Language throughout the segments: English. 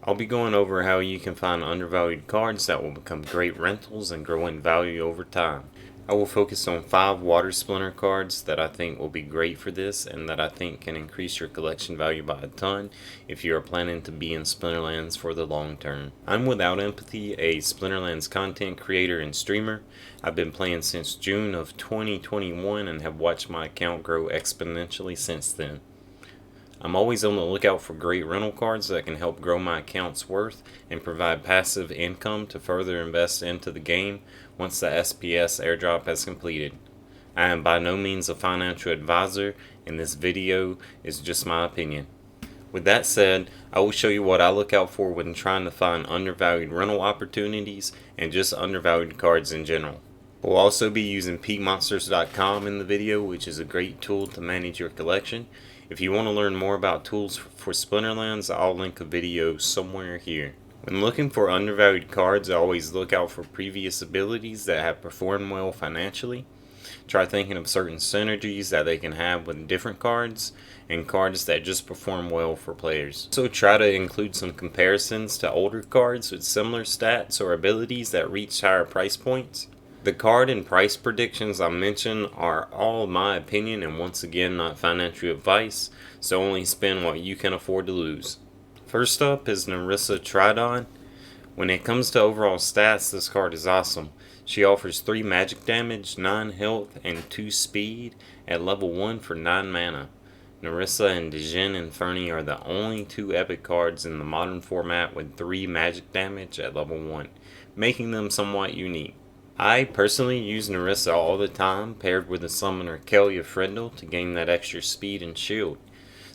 I'll be going over how you can find undervalued cards that will become great rentals and grow in value over time. I will focus on 5 Water Splinter cards that I think will be great for this and that I think can increase your collection value by a ton if you are planning to be in Splinterlands for the long term. I'm Without Empathy, a Splinterlands content creator and streamer. I've been playing since June of 2021 and have watched my account grow exponentially since then. I'm always on the lookout for great rental cards that can help grow my account's worth and provide passive income to further invest into the game once the SPS airdrop has completed. I am by no means a financial advisor, and this video is just my opinion. With that said, I will show you what I look out for when trying to find undervalued rental opportunities and just undervalued cards in general. We'll also be using peakmonsters.com in the video, which is a great tool to manage your collection. If you want to learn more about tools for Splinterlands, I'll link a video somewhere here. When looking for undervalued cards, I always look out for previous abilities that have performed well financially. Try thinking of certain synergies that they can have with different cards, and cards that just perform well for players. So try to include some comparisons to older cards with similar stats or abilities that reach higher price points. The card and price predictions I mentioned are all my opinion and once again not financial advice, so only spend what you can afford to lose. First up is Narissa Tridon. When it comes to overall stats, this card is awesome. She offers 3 magic damage, 9 health, and 2 speed at level 1 for 9 mana. Narissa and Djinn Inferni are the only 2 epic cards in the modern format with 3 magic damage at level 1, making them somewhat unique. I personally use Narissa all the time, paired with the summoner Kelia Frindle to gain that extra speed and shield.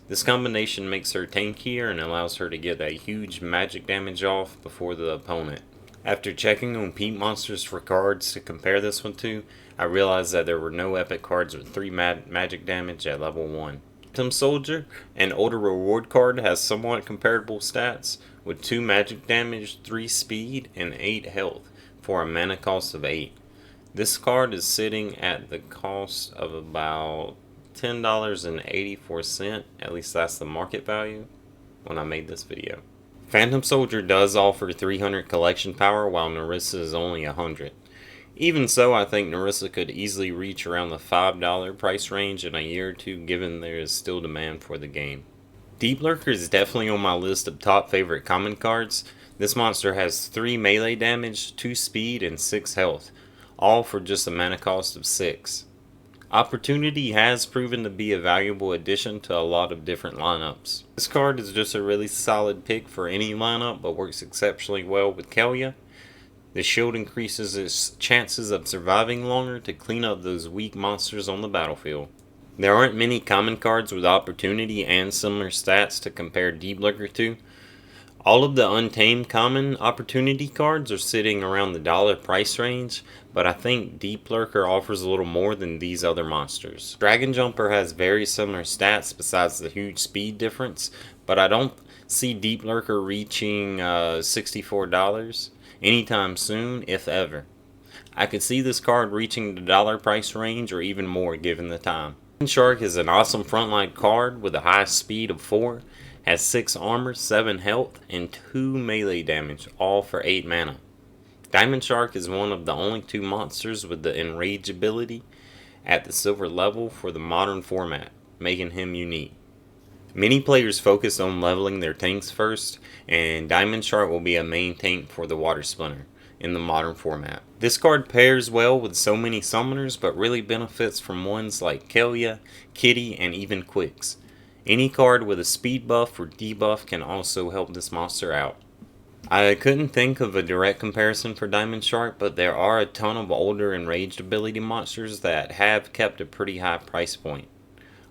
This combination makes her tankier and allows her to get that huge magic damage off before the opponent. After checking on Peak Monsters for cards to compare this one to, I realized that there were no epic cards with 3 magic damage at level 1. Phantom Soldier, an older reward card, has somewhat comparable stats with 2 magic damage, 3 speed, and 8 health for a mana cost of 8. This card is sitting at the cost of about $10.84, at least that's the market value when I made this video. Phantom Soldier does offer 300 collection power while Narissa is only 100. Even so, I think Narissa could easily reach around the $5 price range in a year or two given there is still demand for the game. Deep Lurker is definitely on my list of top favorite common cards. This monster has 3 melee damage, 2 speed, and 6 health, all for just a mana cost of 6. Opportunity has proven to be a valuable addition to a lot of different lineups. This card is just a really solid pick for any lineup, but works exceptionally well with Kelia. The shield increases its chances of surviving longer to clean up those weak monsters on the battlefield. There aren't many common cards with opportunity and similar stats to compare Deep Lurker to. All of the untamed common opportunity cards are sitting around the dollar price range, but I think Deep Lurker offers a little more than these other monsters. Dragon Jumper has very similar stats besides the huge speed difference, but I don't see Deep Lurker reaching $64 anytime soon, if ever. I could see this card reaching the dollar price range or even more given the time. Shark is an awesome frontline card with a high speed of 4. Has 6 armor, 7 health, and 2 melee damage, all for 8 mana. Diamond Shark is one of the only 2 monsters with the Enrage ability at the silver level for the modern format, making him unique. Many players focus on leveling their tanks first, and Diamond Shark will be a main tank for the Water Splinter in the modern format. This card pairs well with so many summoners, but really benefits from ones like Kelia, Kitty, and even Quicks. Any card with a speed buff or debuff can also help this monster out. I couldn't think of a direct comparison for Diamond Shark, but there are a ton of older enraged ability monsters that have kept a pretty high price point,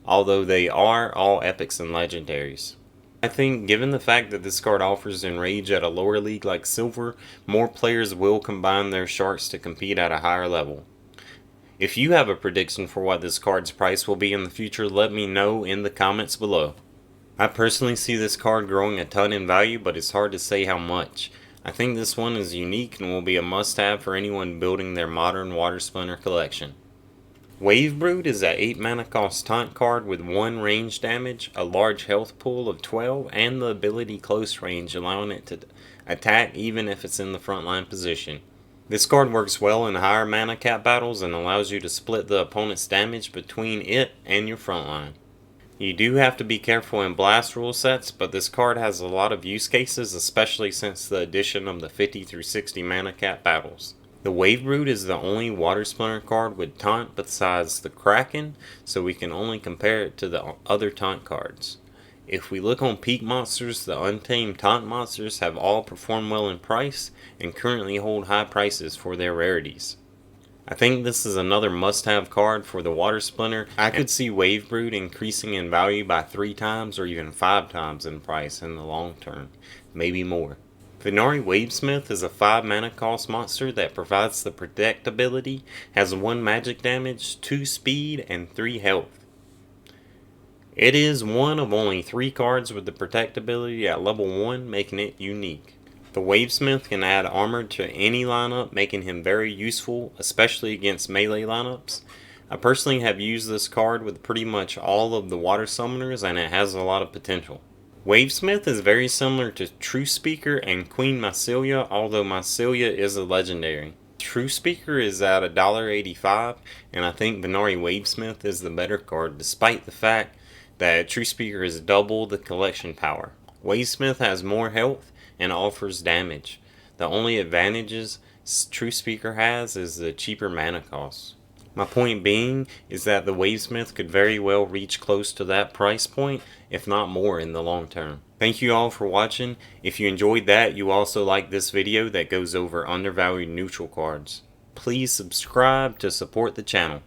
although they are all epics and legendaries. I think given the fact that this card offers enrage at a lower league like Silver, more players will combine their sharks to compete at a higher level. If you have a prediction for what this card's price will be in the future, let me know in the comments below. I personally see this card growing a ton in value, but it's hard to say how much. I think this one is unique and will be a must-have for anyone building their modern Water Splinter collection. Wavebrood is a 8 mana cost taunt card with 1 range damage, a large health pool of 12, and the ability close range, allowing it to attack even if it's in the frontline position. This card works well in higher mana cap battles and allows you to split the opponent's damage between it and your frontline. You do have to be careful in blast rule sets, but this card has a lot of use cases, especially since the addition of the 50 through 60 mana cap battles. The Wavebrood is the only Water Splinter card with taunt besides the Kraken, so we can only compare it to the other taunt cards. If we look on Peak Monsters, the Untamed Taunt monsters have all performed well in price and currently hold high prices for their rarities. I think this is another must-have card for the Water Splinter. I could see Wavebrood increasing in value by 3 times or even 5 times in price in the long term, maybe more. Venari Wavesmith is a 5 mana cost monster that provides the Protect ability, has 1 magic damage, 2 speed, and 3 health. It is one of only 3 cards with the Protect ability at level 1, making it unique. The Wavesmith can add armor to any lineup, making him very useful, especially against melee lineups. I personally have used this card with pretty much all of the water summoners, and it has a lot of potential. Wavesmith is very similar to Truthspeaker and Queen Mycelia, although Mycelia is a legendary. Truthspeaker is at $1.85, and I think Venari Wavesmith is the better card, despite the fact that Truthspeaker is double the collection power. Wavesmith has more health and offers damage. The only advantages Truthspeaker has is the cheaper mana cost. My point being is that the Wavesmith could very well reach close to that price point, if not more in the long term. Thank you all for watching. If you enjoyed that, you also like this video that goes over undervalued neutral cards. Please subscribe to support the channel.